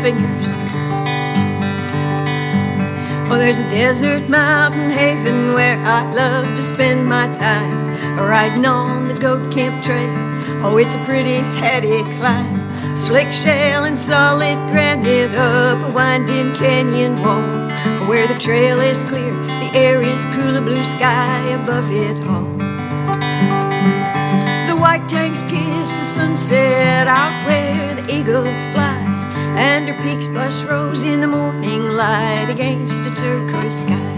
fingers. Well, there's a desert mountain haven where I love to spend my time, riding on the goat camp trail. Oh, it's a pretty heady climb, slick shale and solid granite up a winding canyon wall. Where the trail is clear, the air is cool, a blue sky above it all. The white tanks kiss the sunset out where the eagles fly, and her peaks blush rose in the morning light against a turquoise sky.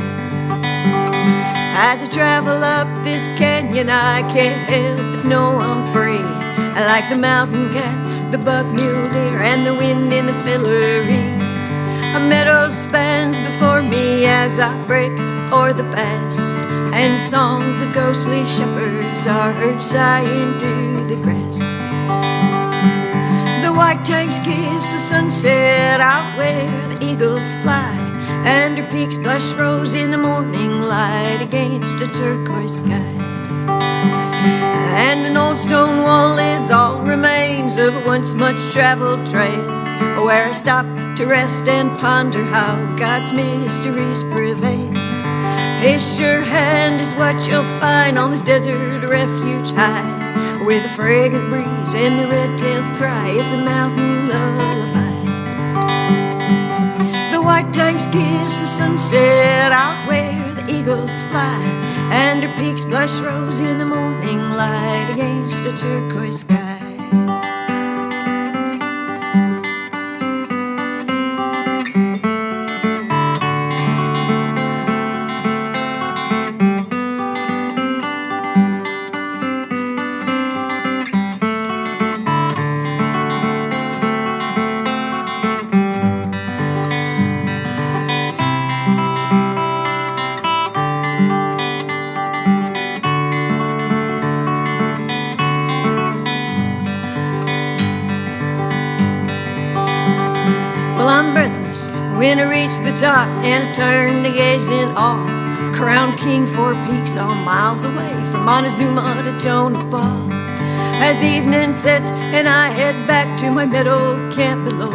As I travel up this canyon, I can't help but know I'm free. I like the mountain cat, the buck mule deer, and the wind in the Fillory. A meadow spans before me as I break o'er the pass, and songs of ghostly shepherds are heard sighing through the grass. The white tanks kiss the sunset out where the eagles fly, and her peaks blush rose in the morning light against a turquoise sky. And an old stone wall is all remains of a once much traveled trail, where I stop to rest and ponder how God's mysteries prevail. His sure hand is what you'll find on this desert refuge high, with a fragrant breeze and the red-tails cry. It's a mountain lullaby. The white tanks kiss the sunset out where the eagles fly, and her peaks blush rose in the morning light against a turquoise sky. I'm breathless when I reach the top, and I turn to gaze in awe. Crowned king, 4 peaks all miles away from Montezuma to Tonopah. As evening sets and I head back to my meadow camp below,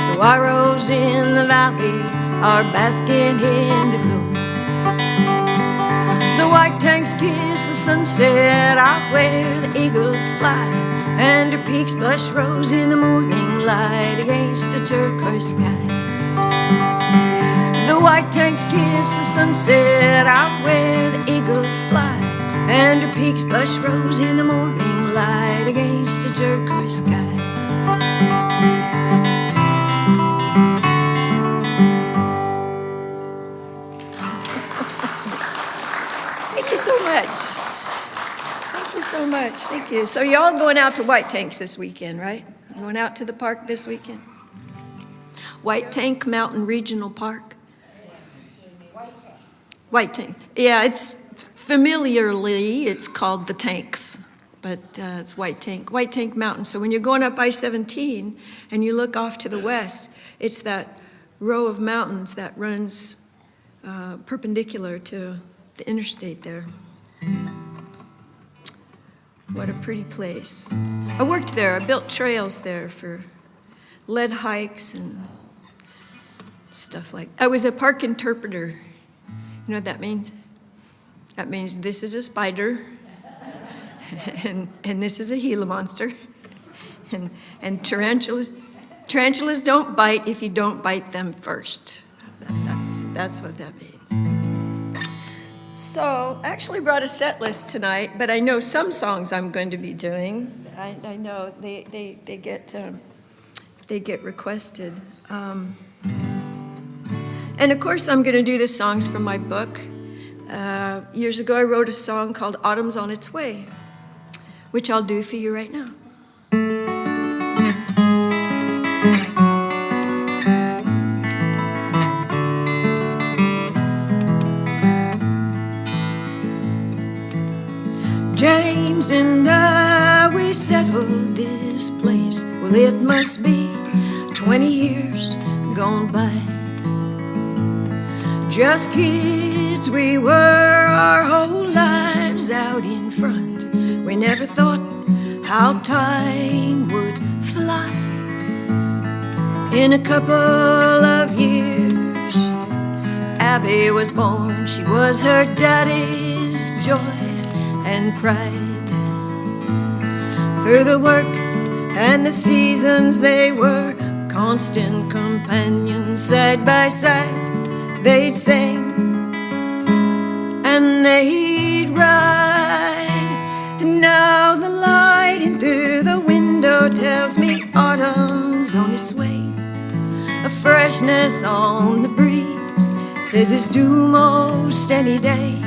so our rows in the valley are basking in the glow. The white tanks kiss the sunset out where the eagles fly, and her peaks blush rose in the morning light against a turquoise sky. The white tanks kiss the sunset out where the eagles fly, and her peaks blush rose in the morning light against a turquoise sky. Thank you so much. Thank you so much. Thank you. So you're all going out to White Tanks this weekend, right? Going out to the park this weekend? White Tank Mountain Regional Park. White Tank. Yeah, it's familiarly it's called the Tanks, but it's White Tank Mountain. So when you're going up I-17 and you look off to the west, it's that row of mountains that runs perpendicular to the interstate there. What a pretty place. I worked there. I built trails there for lead hikes and stuff like that. I was a park interpreter. You know what that means? That means this is a spider, and this is a Gila monster, and tarantulas don't bite if you don't bite them first. That's what that means. So I actually brought a set list tonight, but I know some songs I'm going to be doing. I know they get requested. And of course, I'm going to do the songs from my book. Years ago, I wrote a song called Autumn's on Its Way, which I'll do for you right now. James and I, we settled this place. Well, it must be 20 years gone by. Just kids we were our whole lives out in front. We never thought how time would fly. In a couple of years, Abby was born. She was her daddy's joy and pride. Through the work and the seasons, they were constant companions. Side by side, they'd sing and they'd ride. And now the light in through the window tells me autumn's on its way. A freshness on the breeze says it's due most any day.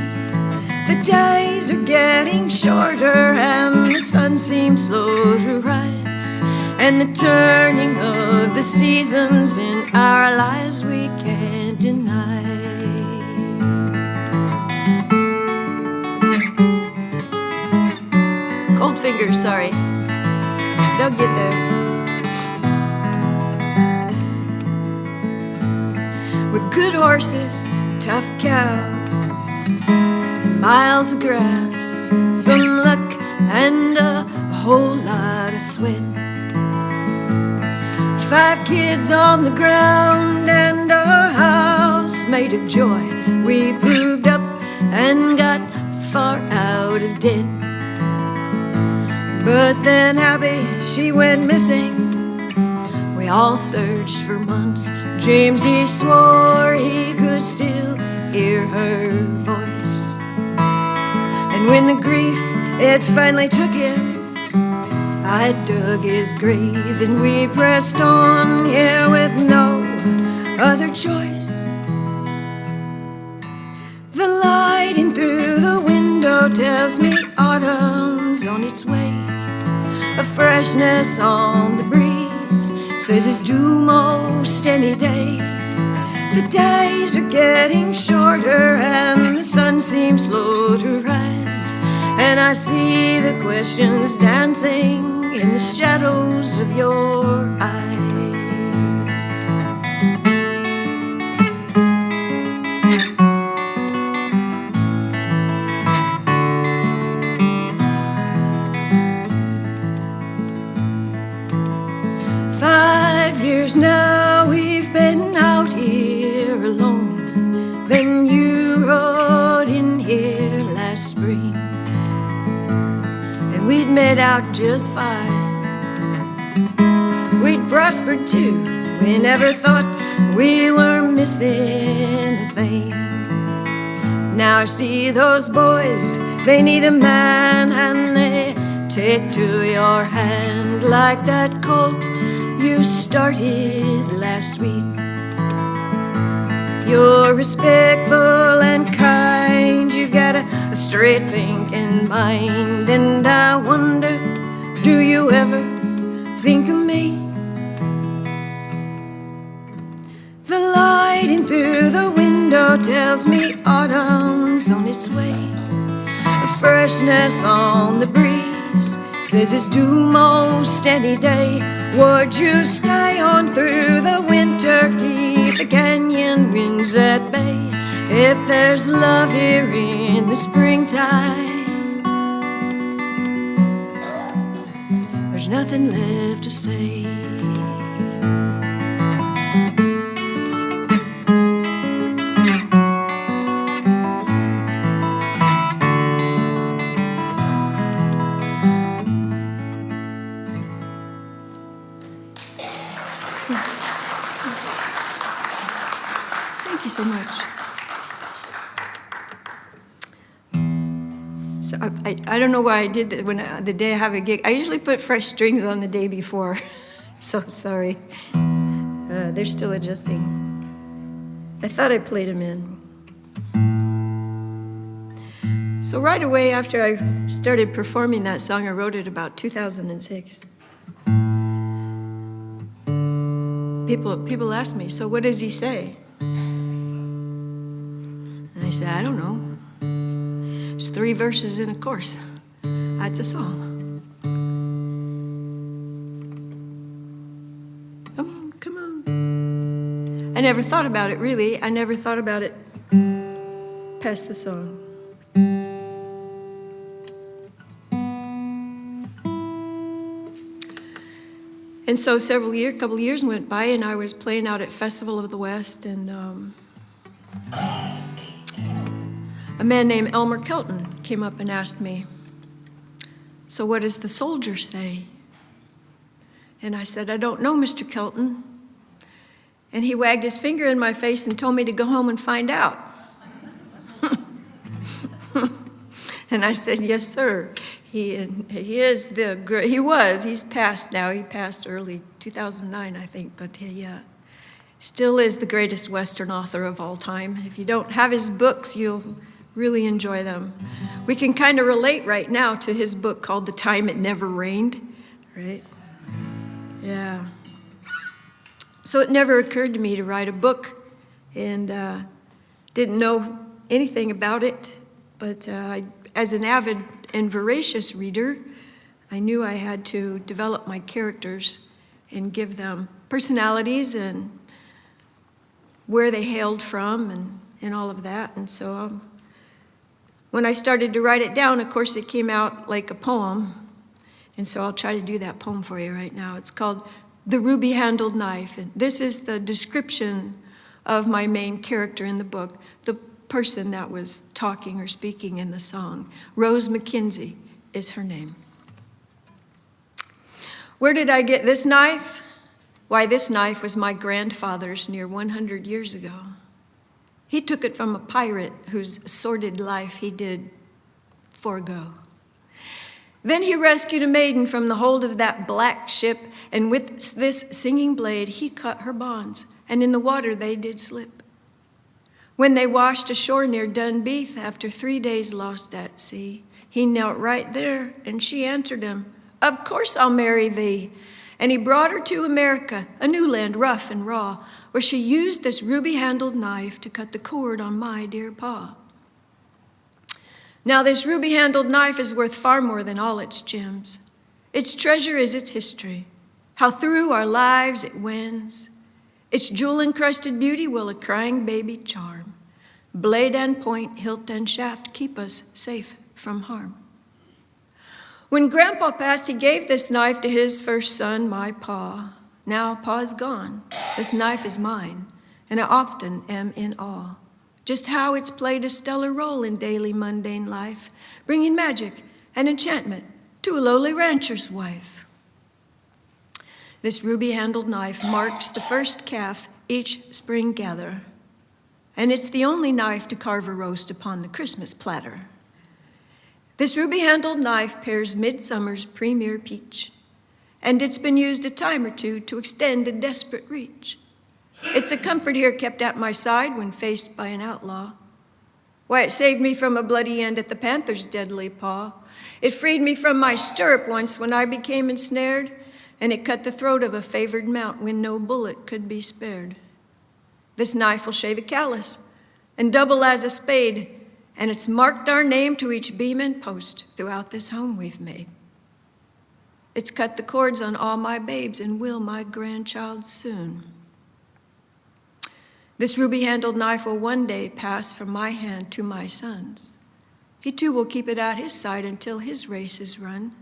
The days are getting shorter and the sun seems slow to rise. And the turning of the seasons in our lives we can't deny. Cold fingers, sorry. They'll get there. With good horses, tough cows, miles of grass, some luck and a whole lot of sweat. 5 kids on the ground and a house made of joy. We proved up and got far out of debt. But then Abby, she went missing. We all searched for months. James, he swore he could still hear her voice. And when the grief, it finally took him, I dug his grave and we pressed on here with no other choice. The light in through the window tells me autumn's on its way. A freshness on the breeze says it's due most any day. The days are getting shorter and the sun seems slow to rise. And I see the questions dancing in the shadows of your eyes. 5 years now we've been out here alone. Then you rode in here last spring, and we'd made out just fine. We'd prospered too. We never thought we were missing a thing. Now I see those boys, they need a man, and they take to your hand like that colt you started last week. You're respectful and kind, you've got a straight thinking mind. And I wonder, do you ever think of me? The light in through the window tells me autumn's on its way. A freshness on the breeze says it's due most any day. Would you stay on through the winter, keep the canyon winds at bay? If there's love here in the springtime, there's nothing left to say. Thank you so much. So I don't know why I did that when the day I have a gig. I usually put fresh strings on the day before. So sorry. They're still adjusting. I thought I played them in. So right away after I started performing that song, I wrote it about 2006. People ask me, so what does he say? And I said, I don't know. It's 3 verses in a chorus. That's a song. Come on. I never thought about it, really. I never thought about it past the song. And so couple of years went by, and I was playing out at Festival of the West, and a man named Elmer Kelton came up and asked me, "So what does the soldier say?" And I said, "I don't know, Mr. Kelton." And he wagged his finger in my face and told me to go home and find out. And I said, "Yes, sir. He's passed now. He passed early 2009, I think, but he still is the greatest Western author of all time. If you don't have his books, you'll really enjoy them. We can kind of relate right now to his book called The Time It Never Rained, right? Yeah. So it never occurred to me to write a book, and didn't know anything about it, but as an avid and voracious reader, I knew I had to develop my characters and give them personalities and where they hailed from and all of that. And so when I started to write it down, of course, it came out like a poem. And so I'll try to do that poem for you right now. It's called The Ruby-Handled Knife. And this is the description of my main character in the book, the person that was talking or speaking in the song. Rose McKenzie is her name. Where did I get this knife? Why, this knife was my grandfather's near 100 years ago. He took it from a pirate whose sordid life he did forego. Then he rescued a maiden from the hold of that black ship, and with this singing blade he cut her bonds, and in the water they did slip. When they washed ashore near Dunbeath, after 3 days lost at sea, he knelt right there, and she answered him, "Of course I'll marry thee." And he brought her to America, a new land rough and raw, where she used this ruby-handled knife to cut the cord on my dear pa. Now this ruby-handled knife is worth far more than all its gems. Its treasure is its history, how through our lives it wends. Its jewel-encrusted beauty will a crying baby charm. Blade and point, hilt and shaft keep us safe from harm. When Grandpa passed, he gave this knife to his first son, my pa. Now pa's gone. This knife is mine, and I often am in awe. Just how it's played a stellar role in daily mundane life, bringing magic and enchantment to a lowly rancher's wife. This ruby-handled knife marks the first calf each spring gather, and it's the only knife to carve a roast upon the Christmas platter. This ruby-handled knife pairs midsummer's premier peach, and it's been used a time or two to extend a desperate reach. It's a comfort here kept at my side when faced by an outlaw. Why, it saved me from a bloody end at the panther's deadly paw. It freed me from my stirrup once when I became ensnared, and it cut the throat of a favored mount when no bullet could be spared. This knife will shave a callus and double as a spade, and it's marked our name to each beam and post throughout this home we've made. It's cut the cords on all my babes and will my grandchild soon. This ruby-handled knife will one day pass from my hand to my son's. He too will keep it at his side until his race is run.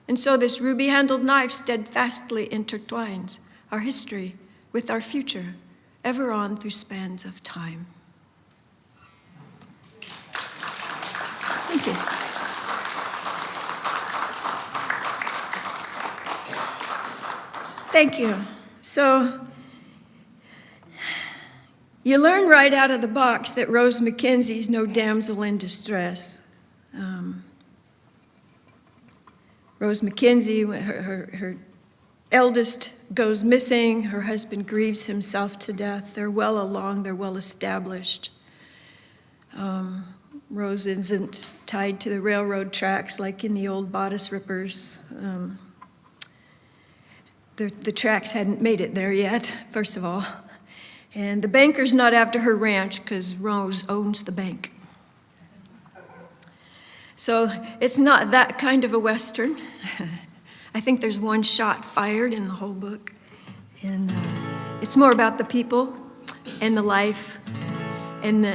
And so this ruby-handled knife steadfastly intertwines our history with our future, ever on through spans of time. Thank you. Thank you. So, you learn right out of the box that Rose McKenzie's no damsel in distress. Rose McKenzie, her eldest goes missing. Her husband grieves himself to death. They're well along. They're well established. Rose isn't tied to the railroad tracks like in the old bodice rippers. The tracks hadn't made it there yet, first of all. And the banker's not after her ranch because Rose owns the bank. So it's not that kind of a Western. I think there's one shot fired in the whole book. And it's more about the people and the life and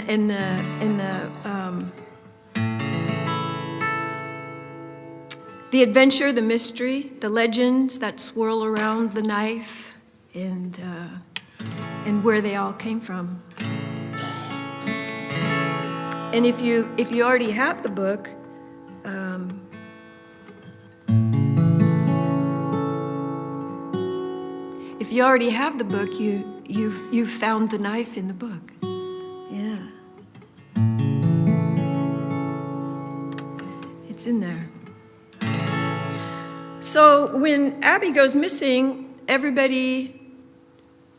the the adventure, the mystery, the legends that swirl around the knife, and where they all came from. And if you already have the book, if you already have the book, you've found the knife in the book. Yeah, it's in there. So when Abby goes missing, everybody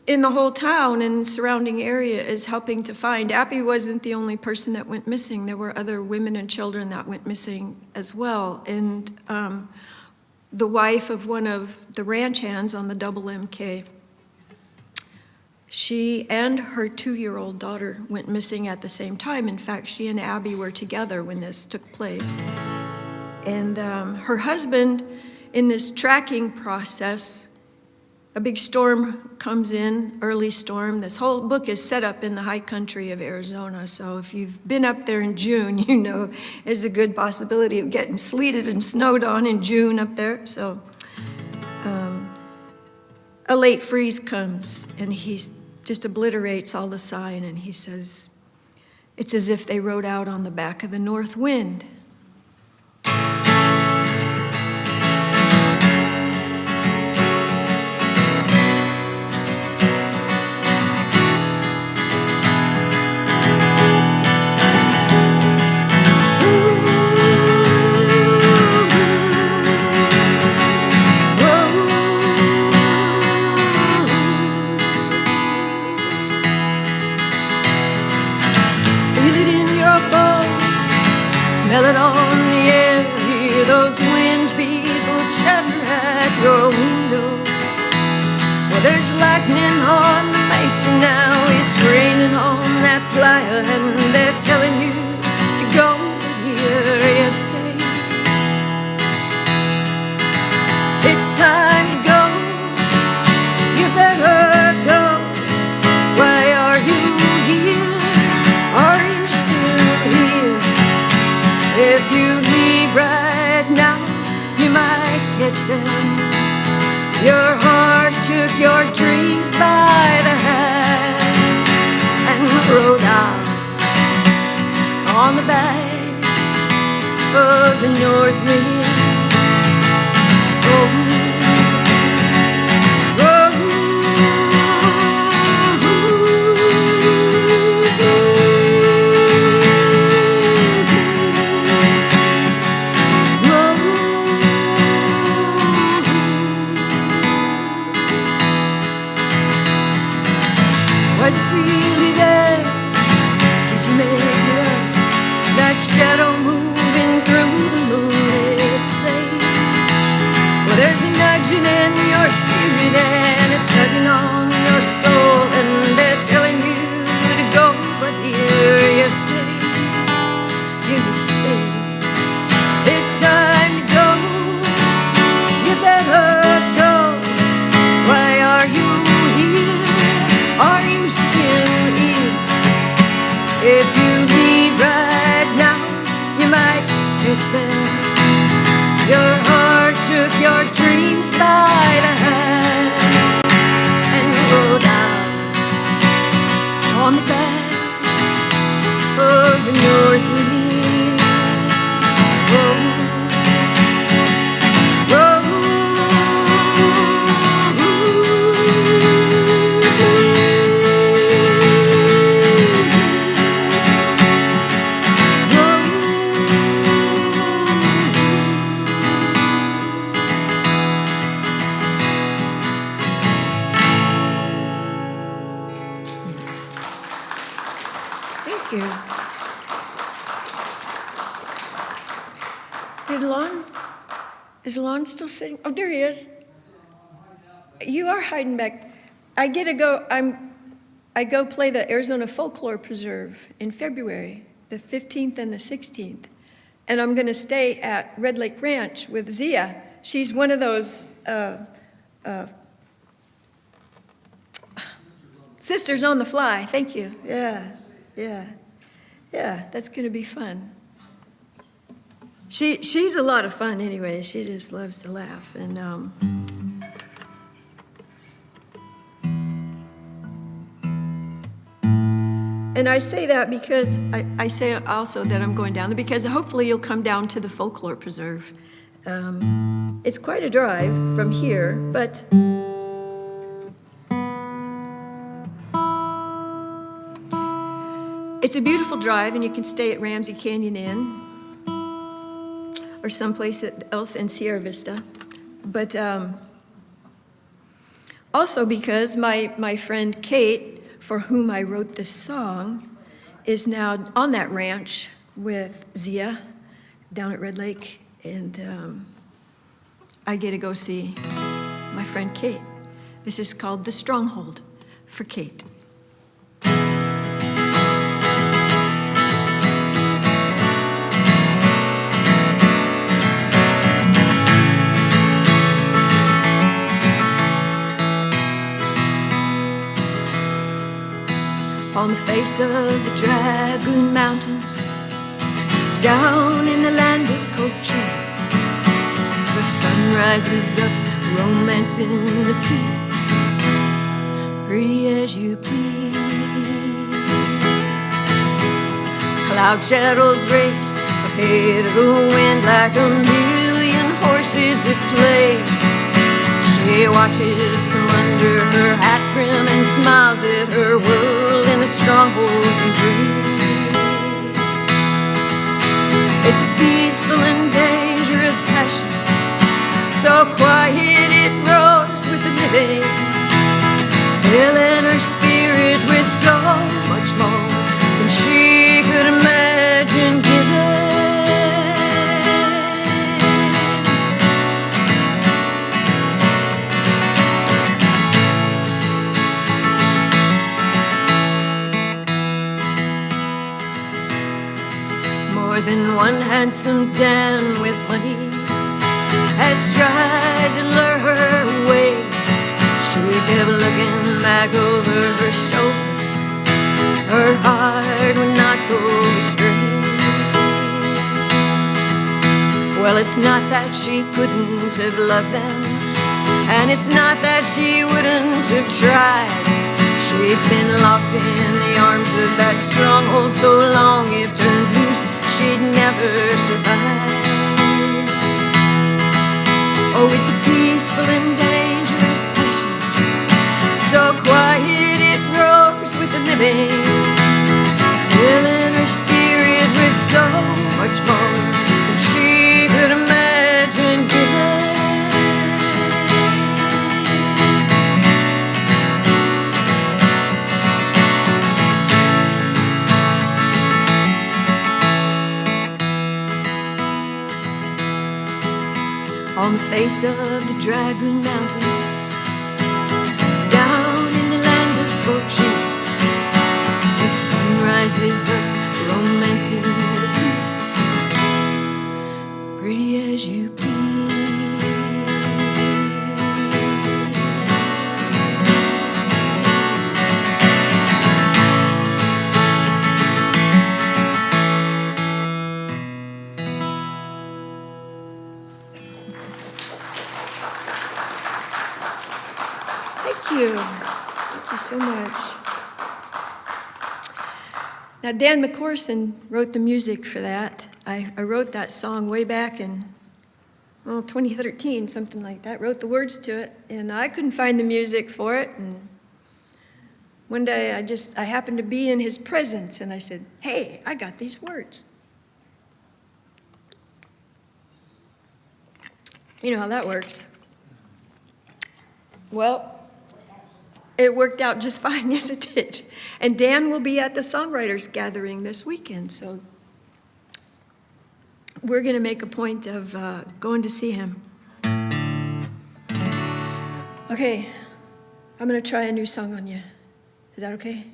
in the whole town and surrounding area is helping to find. Abby wasn't the only person that went missing. There were other women and children that went missing as well. And the wife of one of the ranch hands on the double MK, she and her 2-year-old daughter went missing at the same time. In fact, she and Abby were together when this took place. And her husband, in this tracking process, a big storm comes in, early storm. This whole book is set up in the high country of Arizona. So if you've been up there in June, you know there's a good possibility of getting sleeted and snowed on in June up there. So a late freeze comes, and he just obliterates all the sign, and he says, it's as if they rode out on the back of the north wind. Smell it on the air, hear those wind people chatter at your window. Well, there's lightning on the mesa now, it's raining on that playa, and they're telling you to go, but here you stay. It's time to go, you better go. Why are you here? Are you still here? If you leave right now, you might catch them. Your heart took your dreams by the hand and rode out on the back of the north wind. Oh. Was it really there? Did you make it up? That shadow moving through the moonlit sage. Well, there's a nudging in your spirit, and it's tugging on your soul, and they're telling you to go, but here you stay. Here you stay. It's time to go. You better go. Why are you here? Are you still here? If you leave right now, you might catch them. Your heart took your dreams by the hand and rode out on the back of the north wind. Oh. Thank you. Is Lon still sitting? Oh, there he is. You are hiding back. I get to go. I go play the Arizona Folklore Preserve in February, the 15th and the 16th. And I'm going to stay at Red Lake Ranch with Zia. She's one of those Sisters on the Fly. Thank you. Yeah, that's going to be fun. She's a lot of fun anyway. She just loves to laugh. And I say that because I say also that I'm going down there because hopefully you'll come down to the Folklore Preserve. It's quite a drive from here, but it's a beautiful drive, and you can stay at Ramsey Canyon Inn or someplace else in Sierra Vista. But also because my friend Kate, for whom I wrote this song, is now on that ranch with Zia down at Red Lake, and I get to go see my friend Kate. This is called The Stronghold for Kate. On the face of the Dragoon Mountains, down in the land of coaches, the sun rises up, romancing the peaks, pretty as you please. Cloud shadows race ahead of the wind like a million horses at play. She watches from under her hat brim and smiles at her world in the strongholds and graves. It's a peaceful and dangerous passion, so quiet it roars with the living, filling her spirit with so much more than she could imagine giving. More than one handsome Dan with money has tried to lure her away. She kept looking back over her shoulder. Her heart would not go astray. Well, it's not that she couldn't have loved them, and it's not that she wouldn't have tried. She's been locked in the arms of that stronghold so long, if turned loose, she'd never survive. Oh, it's a peaceful and dangerous passion, so quiet it roars with the living, filling her spirit with so much more than she could imagine giving. On the face of the Dragoon Mountains, down in the land of coaches, the sun rises up, romancing the peaks, pretty as you please. Thank you so much. Now, Dan McCorson wrote the music for that. I wrote that song way back in 2013, something like that. Wrote the words to it, and I couldn't find the music for it. And one day I happened to be in his presence, and I said, "Hey, I got these words." You know how that works. Well, it worked out just fine. Yes, it did. And Dan will be at the songwriters gathering this weekend, so we're going to make a point of going to see him. Okay, I'm going to try a new song on you. Is that okay?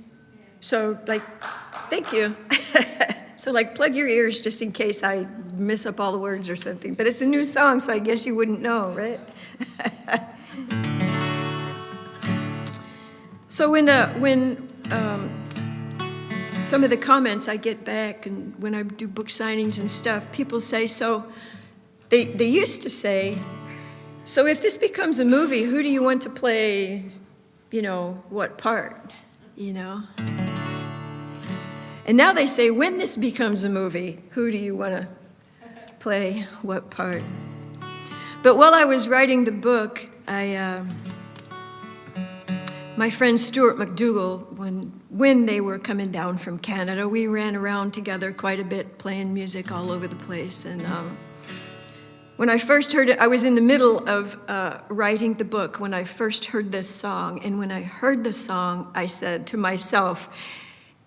So, thank you. So, plug your ears just in case I mess up all the words or something. But it's a new song, so I guess you wouldn't know, right? So when some of the comments I get back, and when I do book signings and stuff, people say, so they used to say, so if this becomes a movie, who do you want to play, what part, And now they say, when this becomes a movie, who do you want to play what part? But while I was writing the book, my friend Stuart McDougall, when they were coming down from Canada, we ran around together quite a bit, playing music all over the place. And when I first heard it, I was in the middle of writing the book when I first heard this song. And when I heard the song, I said to myself,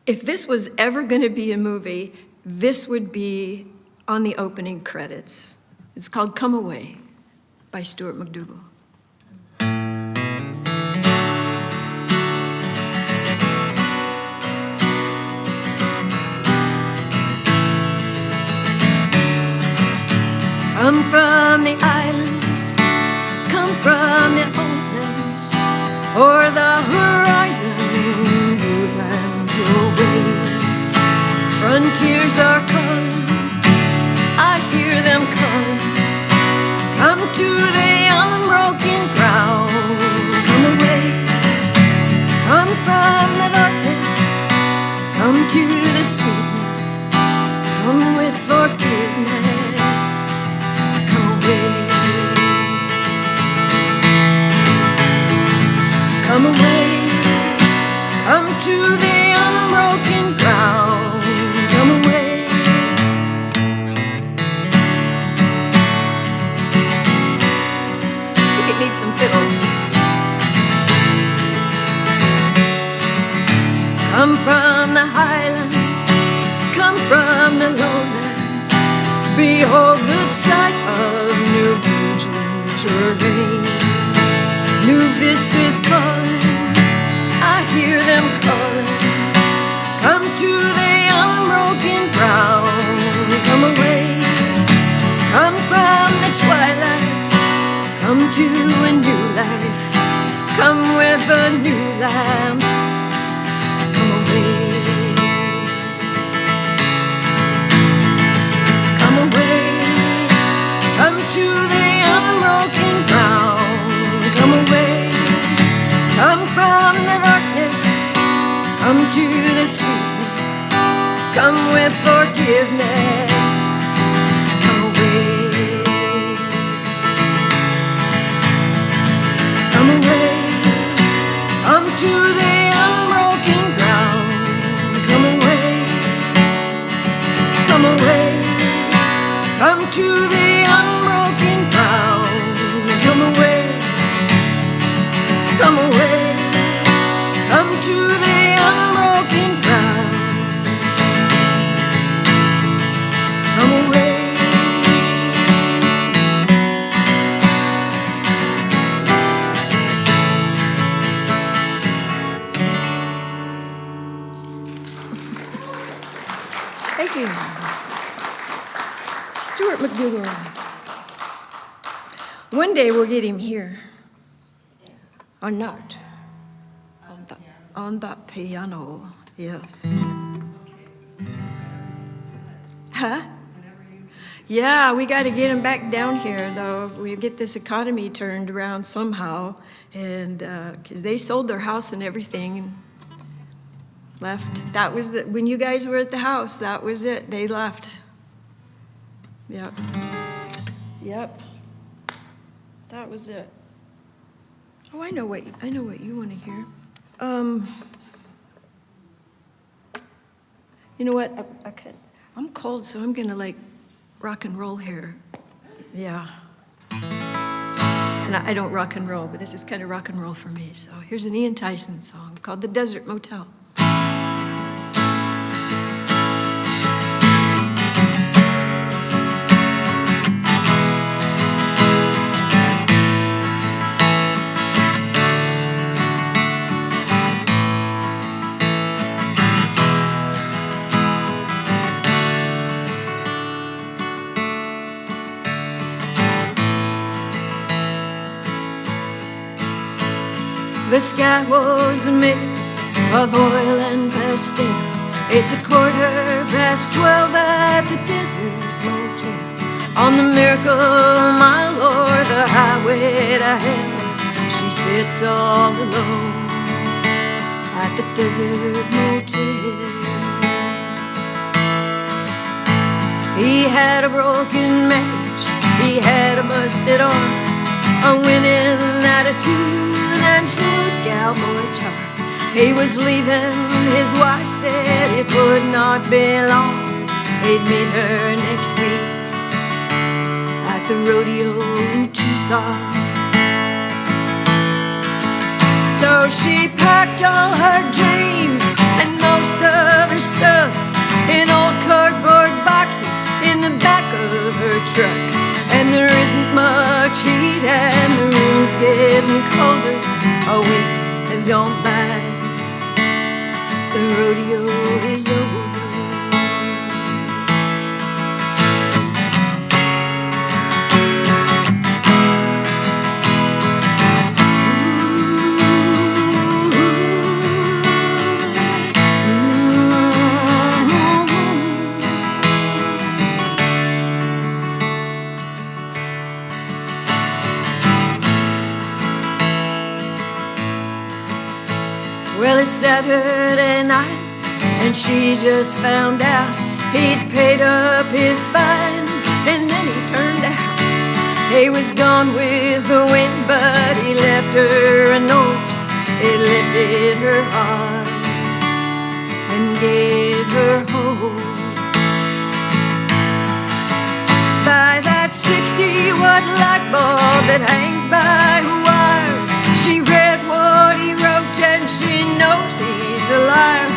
if this was ever going to be a movie, this would be on the opening credits. It's called Come Away by Stuart McDougall. Come from the islands, come from the openlands, or the horizon, woodlands await. Frontiers are calling, I hear them calling. Come to the unbroken ground, come away. Come from the darkness, come to the sweetness, come with forgiveness. Come away, come to the unbroken ground, come away. I think it needs some fiddle. Come from the highlands, come from the lowlands, behold the sight of new virgin terrain. New vistas calling, I hear them calling. Come to the unbroken ground, come away. Come from the twilight, come to a new life. Come with a new lamp, come away. Come away, come to the unbroken ground. Come away, come from the darkness, come to the sweetness, come with forgiveness, come away. Come away, come to the unbroken ground, come away. Come away, come to the unbroken ground, come away. Come away, come to the unbroken ground. Come away. Thank you. Stuart McDougall. One day we'll get him here. Or not. On that piano, yes. Huh? Yeah, we got to get him back down here, though. We get this economy turned around somehow, and because they sold their house and everything and left. That was when you guys were at the house. That was it. They left. Yep. Yep. That was it. Oh, I know what you want to hear. You know what? I'm cold, so I'm gonna rock and roll here. Yeah. And I don't rock and roll, but this is kind of rock and roll for me. So here's an Ian Tyson song called "The Desert Motel." The sky was a mix of oil and pastel. It's 12:15 at the Desert Motel on the Miracle Mile or the highway to hell. She sits all alone at the Desert Motel. He had a broken marriage, he had a busted arm, a winning attitude and suit cowboy charm. He was leaving, his wife said it would not be long. He'd meet her next week at the rodeo in Tucson. So she packed all her dreams and most of her stuff in old cardboard boxes in the back of her truck. And there isn't much heat and the room's getting colder. A week has gone by, the rodeo is over. Well, it's Saturday night, and she just found out he'd paid up his fines, and then he turned out. He was gone with the wind, but he left her a note. It lifted her heart and gave her hope. By that 60-watt light bulb that hangs by her wire, she read what he wrote and she knows he's a liar.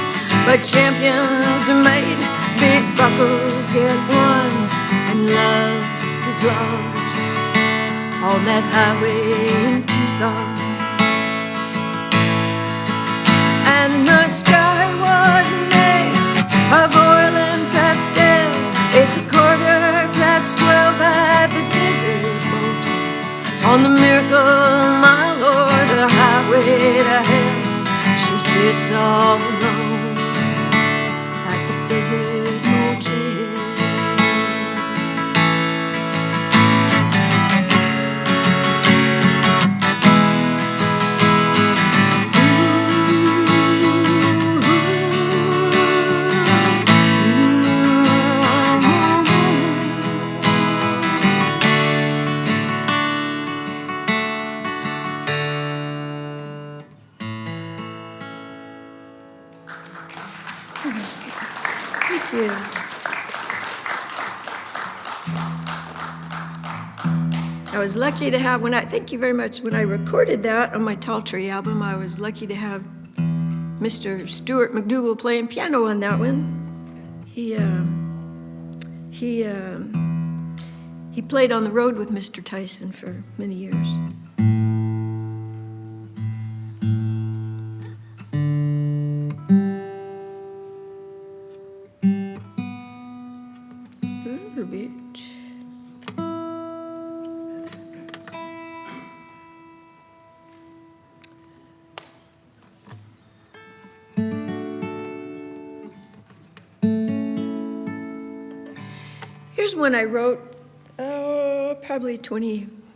But champions are made, big buckles get won, and love is lost on that highway in Tucson. And the sky was a mix of oil and pastel. It's 12:15 at the Desert Motel on the Miracle Mile or the highway to hell. She sits all alone at the Desert Motel. Thank you. I was lucky to have, thank you very much, when I recorded that on my Tall Tree album, I was lucky to have Mr. Stuart McDougall playing piano on that one. He played on the road with Mr. Tyson for many years. Beach. Here's one I wrote, probably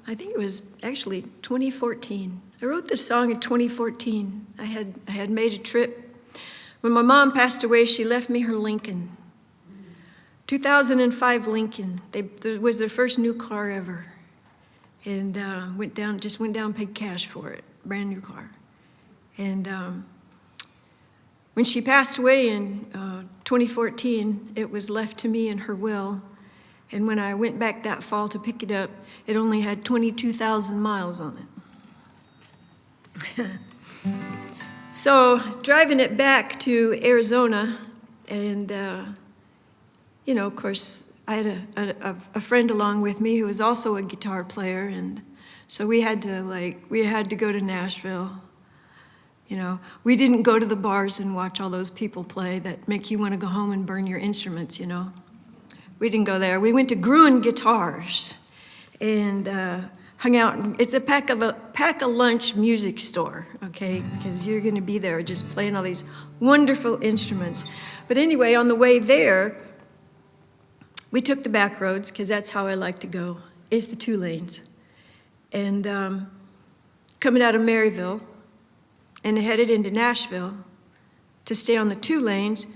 I think it was actually 2014. I wrote this song in 2014. I had made a trip. When my mom passed away, she left me her Lincoln. 2005 Lincoln. It was their first new car ever. And went down, paid cash for it, brand new car. And when she passed away in 2014, it was left to me in her will. And when I went back that fall to pick it up, it only had 22,000 miles on it. So driving it back to Arizona, and of course, I had a friend along with me who was also a guitar player, and so we had to go to Nashville. We didn't go to the bars and watch all those people play that make you want to go home and burn your instruments, We didn't go there. We went to Gruen Guitars, and hung out. It's a pack-a-lunch music store, okay? Because you're going to be there just playing all these wonderful instruments. But anyway, on the way there, we took the back roads, because that's how I like to go. It's the 2 lanes. And coming out of Maryville and headed into Nashville to stay on the 2 lanes,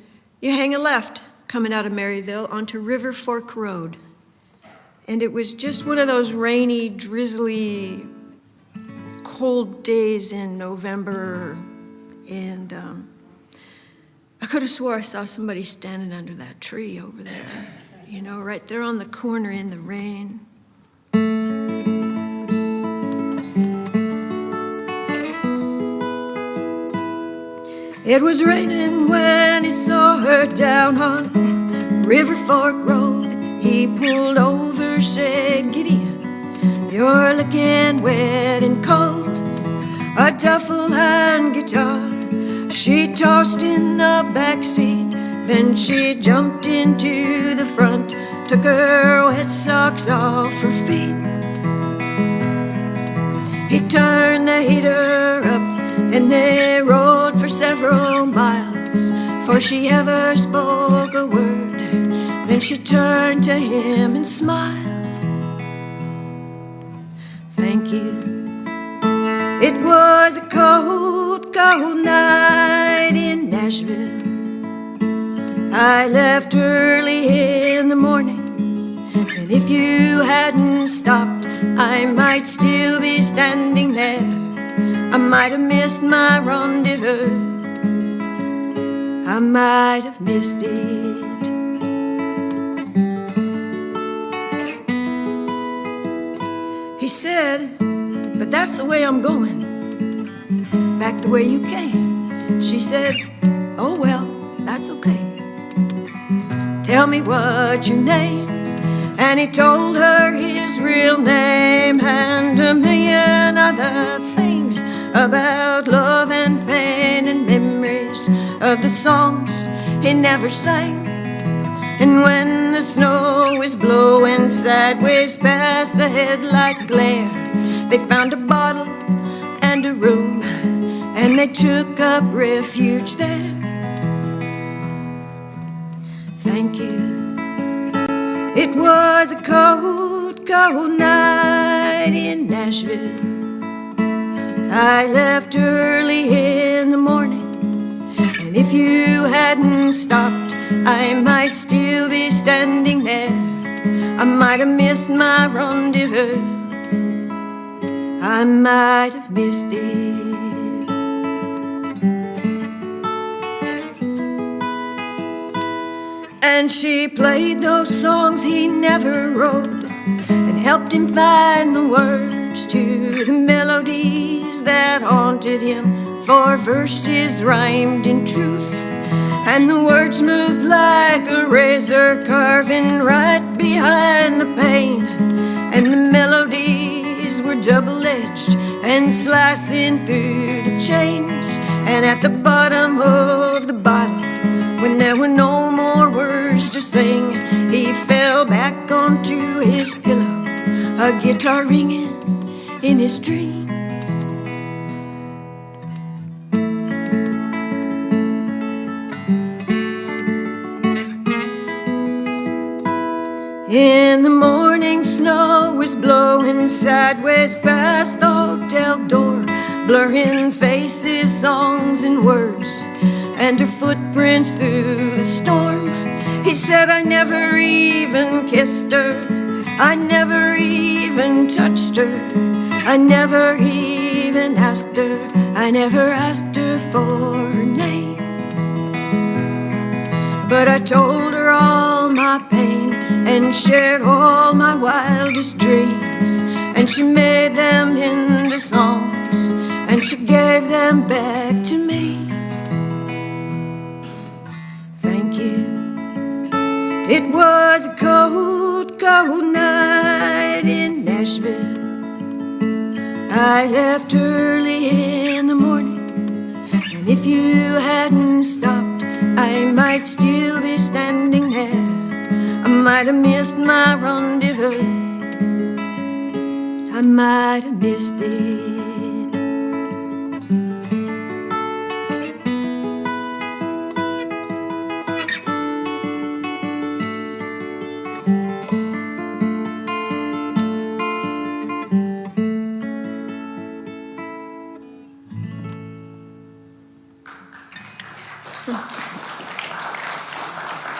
you hang a left coming out of Maryville onto River Fork Road. And it was just one of those rainy, drizzly, cold days in November. And I could have swore I saw somebody standing under that tree over there, you know, right there on the corner in the rain. It was raining when he saw her down on River Fork Road. He pulled over, said, "Gideon, you're looking wet and cold." A duffel and guitar she tossed in the back seat. Then she jumped into the front, took her wet socks off her feet. He turned the heater up and they rode for several miles before she ever spoke a word. Then she turned to him and smiled. "Thank you." It was a cold, cold night in Nashville. I left early in the morning, and if you hadn't stopped, I might still be standing there. I might have missed my rendezvous. I might have missed it. He said, "But that's the way I'm going, back the way you came." She said, "Oh well, that's okay. Tell me what's your name." And he told her his real name and a million other things about love and pain and memories of the songs he never sang. And when the snow was blowing sideways past the headlight glare, they found a bottle and a room, and they took up refuge there. Thank you. It was a cold, cold night in Nashville. I left early in the morning, and if you hadn't stopped, I might still be standing there. I might have missed my rendezvous. I might have missed it. And she played those songs he never wrote and helped him find the words to the melodies that haunted him, for verses rhymed in truth. And the words moved like a razor, carving right behind the pain. And the melodies were double-edged and slicing through the chains. And at the bottom of the bottle, when there were no more words to sing, he fell back onto his pillow, a guitar ringing in his dreams. In the morning, snow was blowing sideways past the hotel door, blurring faces, songs, and words, and her footprints through the storm. He said, "I never even kissed her, I never even touched her, I never even asked her, I never asked her for her name. But I told her all my pain and shared all my wildest dreams, and she made them into songs, and she gave them back to me. Thank you. It was a cold, cold night in Nashville. I left early in the morning, and if you hadn't stopped, I might still be standing there. I might have missed my rendezvous. I might have missed it.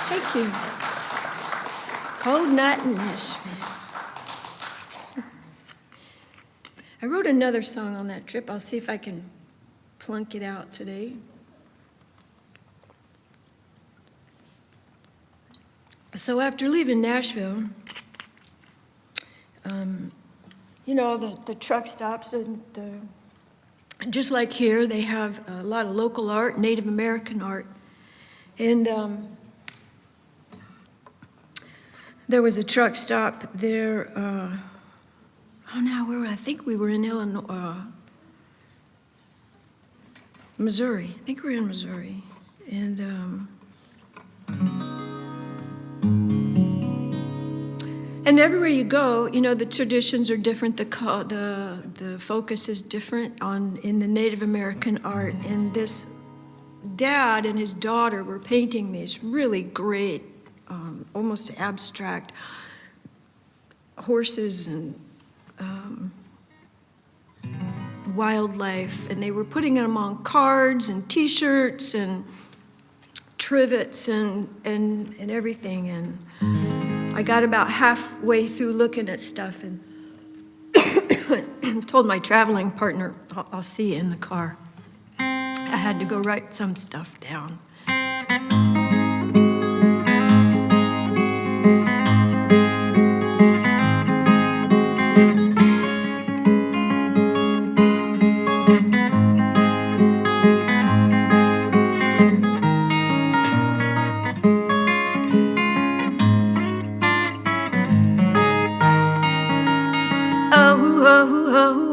Thank you. Cold night in Nashville. I wrote another song on that trip. I'll see if I can plunk it out today. So after leaving Nashville, you know, the truck stops, and just like here, they have a lot of local art, Native American art. And there was a truck stop there. Where I think we were in Illinois, Missouri. I think we were in Missouri, and everywhere you go, you know, the traditions are different. The focus is different in the Native American art. And this dad and his daughter were painting these really great, almost abstract horses and wildlife, and they were putting them on cards and T-shirts and trivets and everything. And I got about halfway through looking at stuff and told my traveling partner, I'll see you in the car. I had to go write some stuff down.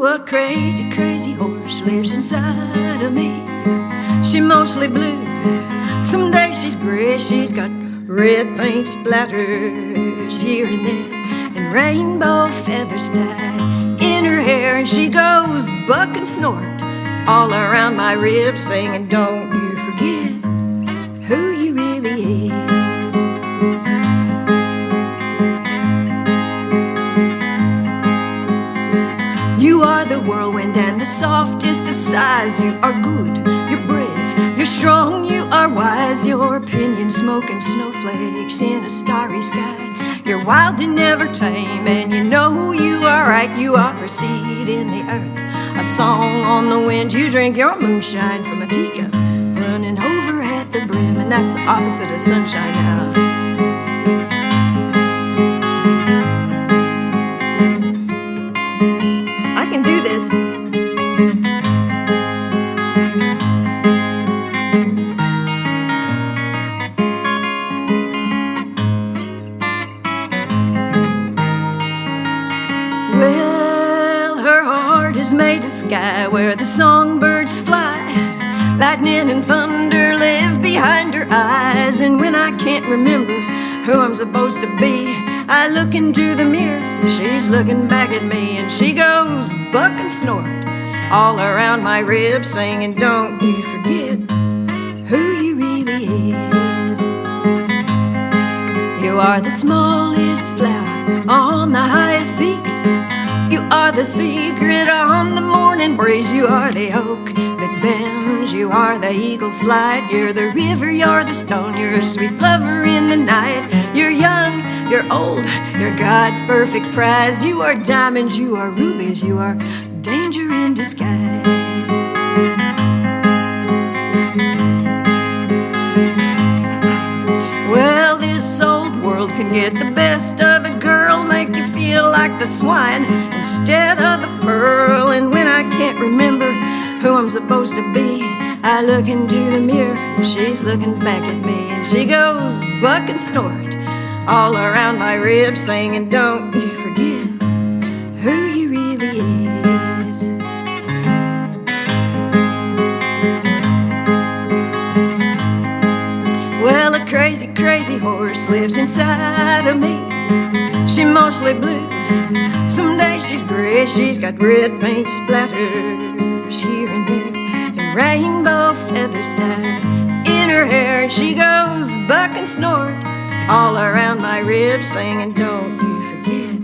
A crazy, crazy horse lives inside of me. She mostly blue, some days she's gray. She's got red paint splatters here and there, and rainbow feathers tied in her hair. And she goes buck and snort all around my ribs, singing, don't you forget who you really is. You are the whirlwind and the softest of sighs. You are good, you're brave, you're strong, you are wise. Your opinion smoking snowflakes in a starry sky. You're wild and never tame, and you know you are right. You are a seed in the earth, a song on the wind. You drink your moonshine from a teacup, running over at the brim, and that's the opposite of sunshine now. Do this. Well, her heart is made of sky where the songbirds fly. Lightning and thunder live behind her eyes. And when I can't remember who I'm supposed to be, I look into the mirror, she's looking back at me, and she goes buck and snort all around my ribs, singing, don't you forget who you really is. You are the smallest flower on the highest peak. You are the secret on the morning breeze. You are the oak that bends. You are the eagle's flight. You're the river, you're the stone. You're a sweet lover in the night. You're young, you're old, you're God's perfect prize. You are diamonds, you are rubies, you are danger in disguise. Well, this old world can get the best of a girl, make you feel like the swine instead of the pearl. And when I can't remember who I'm supposed to be, I look into the mirror, she's looking back at me, and she goes buck and snort all around my ribs, singing, don't you forget who you really is. Well, a crazy, crazy horse lives inside of me. She mostly blue, some days she's gray, she's got red paint splatters here and there, and rainbow feathers tied in her hair. And she goes buck and snort all around my ribs, singing, don't you forget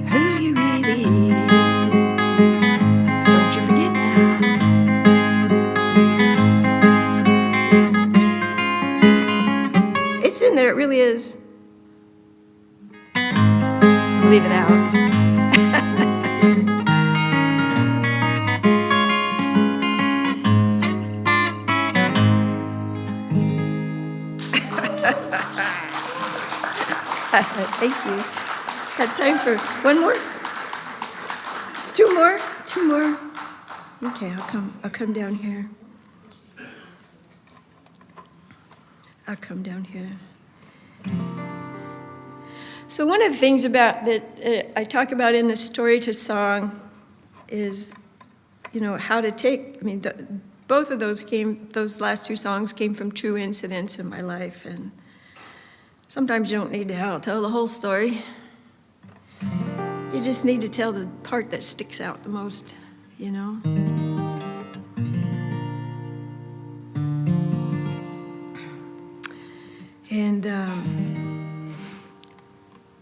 who you really is. Don't you forget now. It's in there, it really is. Leave it out. Thank you. Got time for one more? Two more? Two more? Okay, I'll come down here. I'll come down here. So one of the things about that I talk about in the story to song is, how to take. I mean, both of those last two songs came from true incidents in my life, and sometimes you don't need to tell the whole story. You just need to tell the part that sticks out the most, And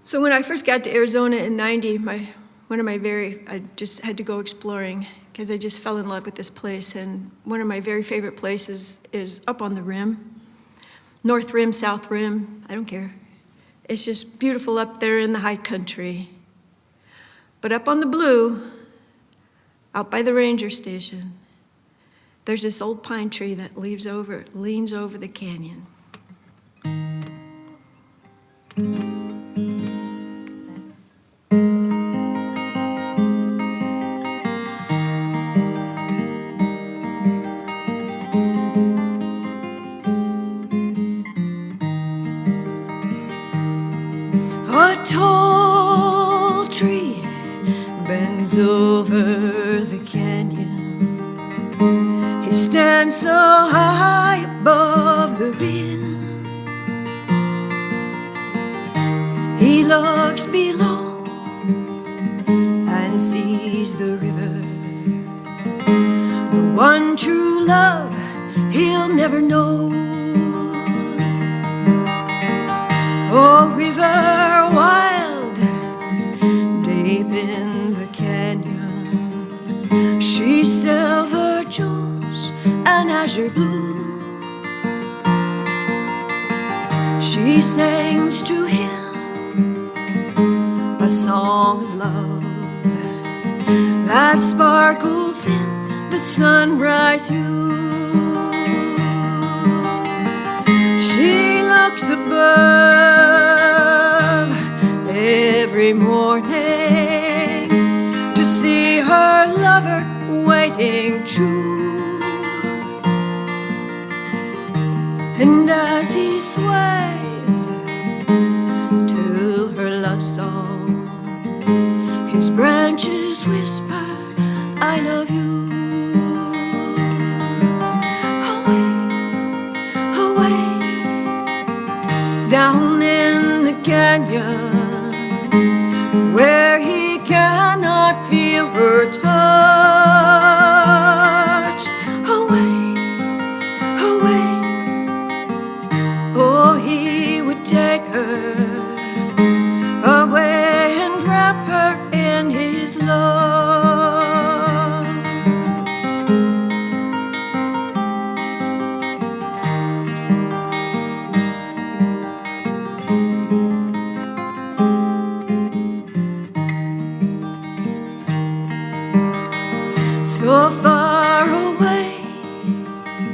so when I first got to Arizona in '90, I just had to go exploring because I just fell in love with this place. And one of my very favorite places is up on the rim, North Rim, South Rim, I don't care. It's just beautiful up there in the high country. But up on the blue, out by the ranger station, there's this old pine tree that leans over the canyon. A tall tree bends over the canyon. He stands so high above the rim. He looks below and sees the river, the one true love he'll never know. Oh, river wild, deep in the canyon, she's silver jewels and azure blue. She sings to him a song of love that sparkles in the sunrise hue. She looks above every morning to see her lover waiting true. And as he sways to her love song, his branches whisper, I love you. Down in the canyon, where he cannot feel her touch. Away, away, oh, he would take her away and wrap her in his love. So far away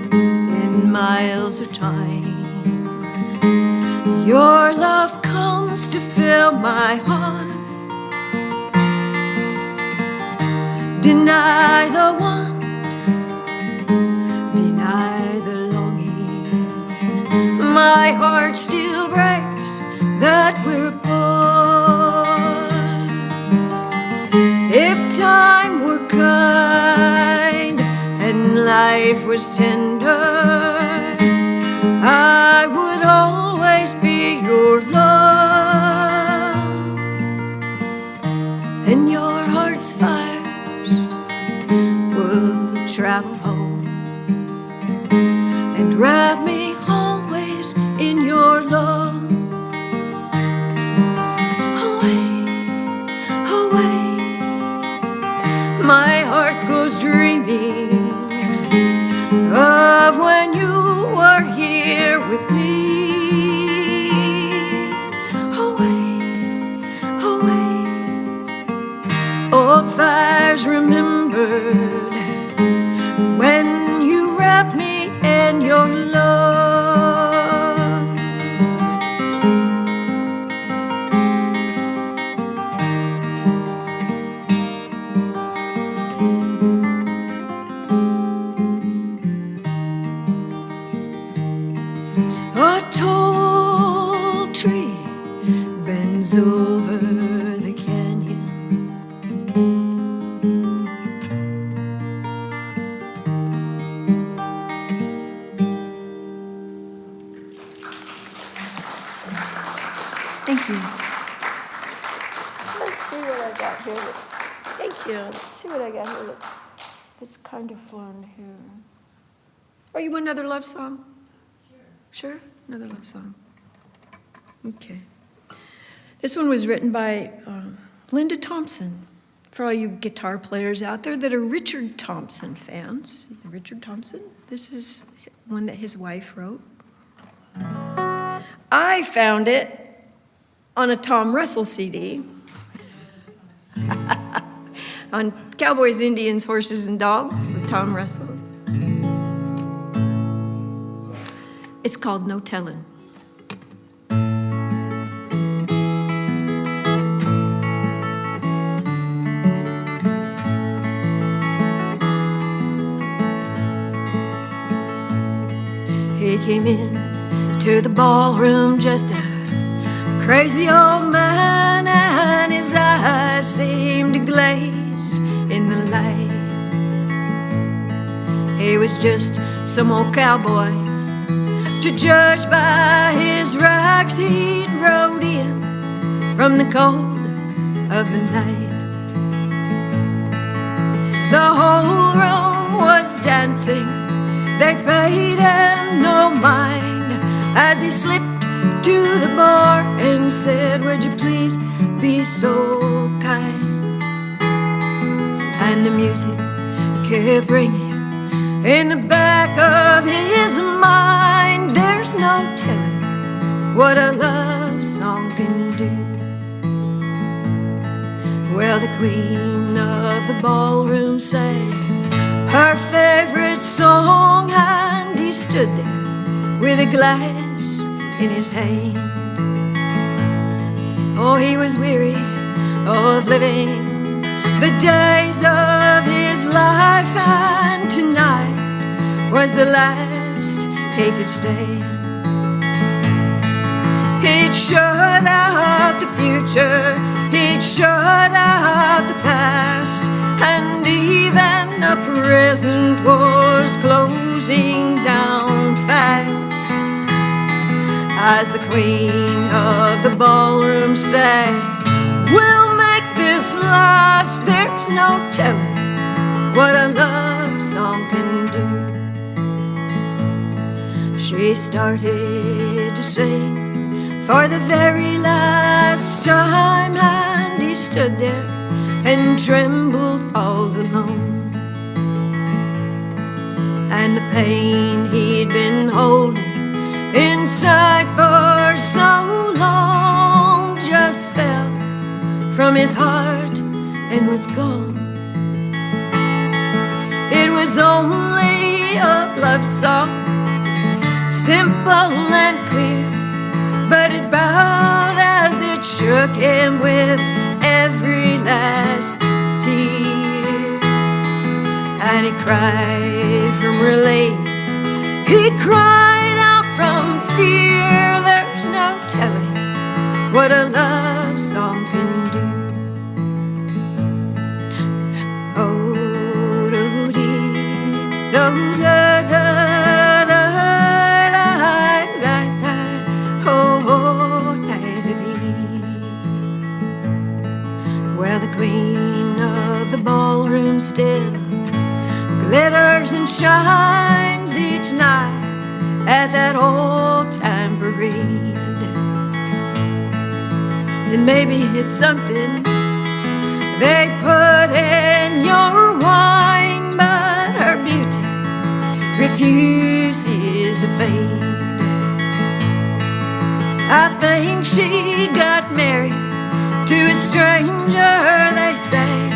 in miles of time, your love comes to fill my heart. Deny the want, deny the longing, my heart still breaks that we're apart. If time were kind and life was tender, I would always be your love, and your wrap me always in your love. Away, away, my heart goes dreaming of when you were here with me. Away, away, old fires remembered when you wrapped me in your love. A tall tree bends over the canyon. Thank you. Let's see what I got here. Thank you. Let's see what I got here. It's kind of fun here. Oh, you want another love song? Sure? Another love song. Okay. This one was written by Linda Thompson. For all you guitar players out there that are Richard Thompson fans. Richard Thompson? This is one that his wife wrote. I found it on a Tom Russell CD. On Cowboys, Indians, Horses, and Dogs, the Tom Russell. It's called No Tellin'. He came in to the ballroom just a crazy old man, and his eyes seemed to glaze in the light. He was just some old cowboy, to judge by his rags he'd rode in from the cold of the night. The whole room was dancing, they paid him no mind as he slipped to the bar and said, would you please be so kind? And the music kept ringing in the back of his mind. There's no telling what a love song can do. Well, the queen of the ballroom sang her favorite song, and he stood there with a glass in his hand. Oh, he was weary of living the days of his life, and tonight was the last he could stand. He'd shut out the future, he'd shut out the past, and even the present was closing down fast. As the queen of the ballroom sang, we'll make this last. There's no telling what a love song can do. She started to sing for the very last time, and he stood there and trembled all alone. And the pain he'd been holding inside for so long just fell from his heart and was gone. It was only a love song, simple and clear, but it bowed as it shook him with every last tear. And he cried from relief, he cried out from fear. There's no telling what a love song can do. Oh, do-dee, do-da-da-da-da, oh, da-da-dee. Well, the queen of the ballroom still glitters and shines each night at that old-time parade. And maybe it's something they put in your wine, but her beauty refuses to fade. I think she got married to a stranger, they say,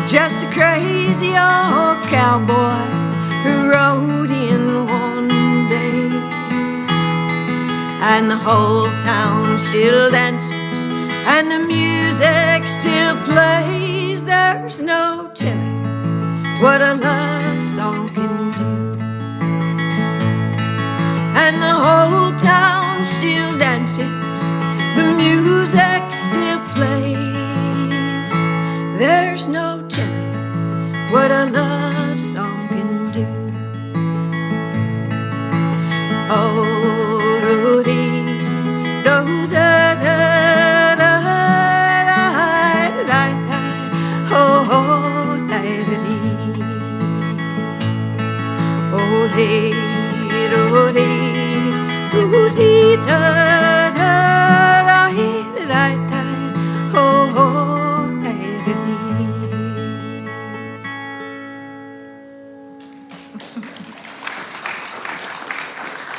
just a crazy old cowboy who rode in one day. And the whole town still dances and the music still plays. There's no telling what a love song can do. And the whole town still dances, the music still plays. There's no telling what a love song can do. Oh, Rudy, do da da da da da da, oh, oh, da da dee, oh, dee, do dee.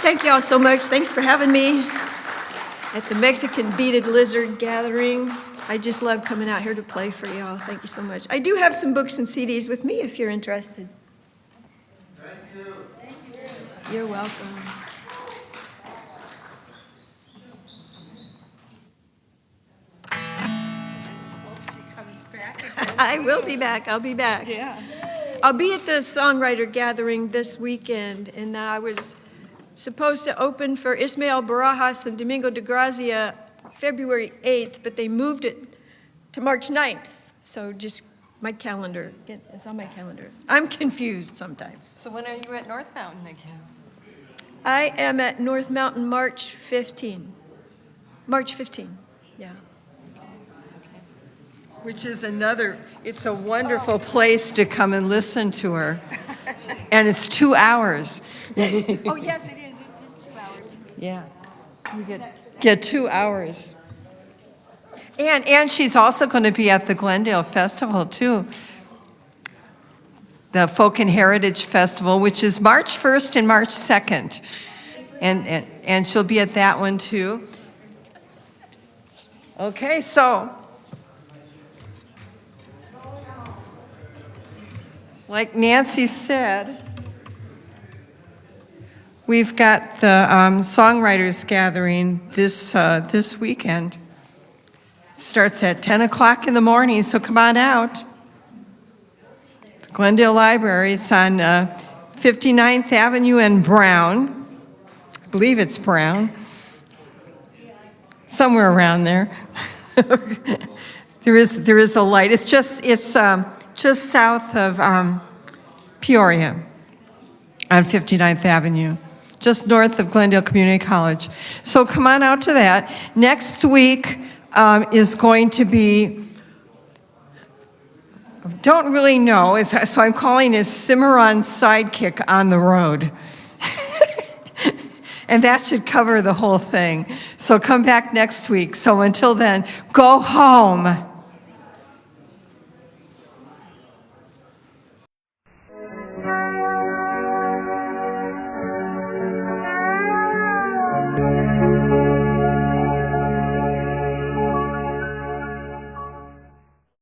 Thank you all so much. Thanks for having me at the Mexican Beaded Lizard Gathering. I just love coming out here to play for y'all. Thank you so much. I do have some books and CDs with me if you're interested. Thank you. Thank you. You're welcome. I will be back. I'll be back. Yeah. I'll be at the songwriter gathering this weekend, and I was supposed to open for Ismael Barajas and Domingo de Grazia February 8th, but they moved it to March 9th. So just my calendar, it's on my calendar. I'm confused sometimes. So when are you at North Mountain again? I am at North Mountain March 15. March 15, yeah. Which is it's a wonderful place to come and listen to her. And it's 2 hours. Oh, yes, it is. It's 2 hours. Yeah. You get 2 hours. And she's also going to be at the Glendale Festival, too. The Folk and Heritage Festival, which is March 1st and March 2nd. And she'll be at that one, too. Okay, so like Nancy said, we've got the songwriters gathering this weekend. Starts at 10 o'clock in the morning, so come on out. The Glendale Library is on 59th Avenue and Brown. I believe it's Brown. Somewhere around there. There is a light. It's just south of Peoria on 59th Avenue, just north of Glendale Community College. So come on out to that. Next week is going to be, don't really know, so I'm calling it Cimarron Sidekick on the Road. And that should cover the whole thing. So come back next week. So until then, go home.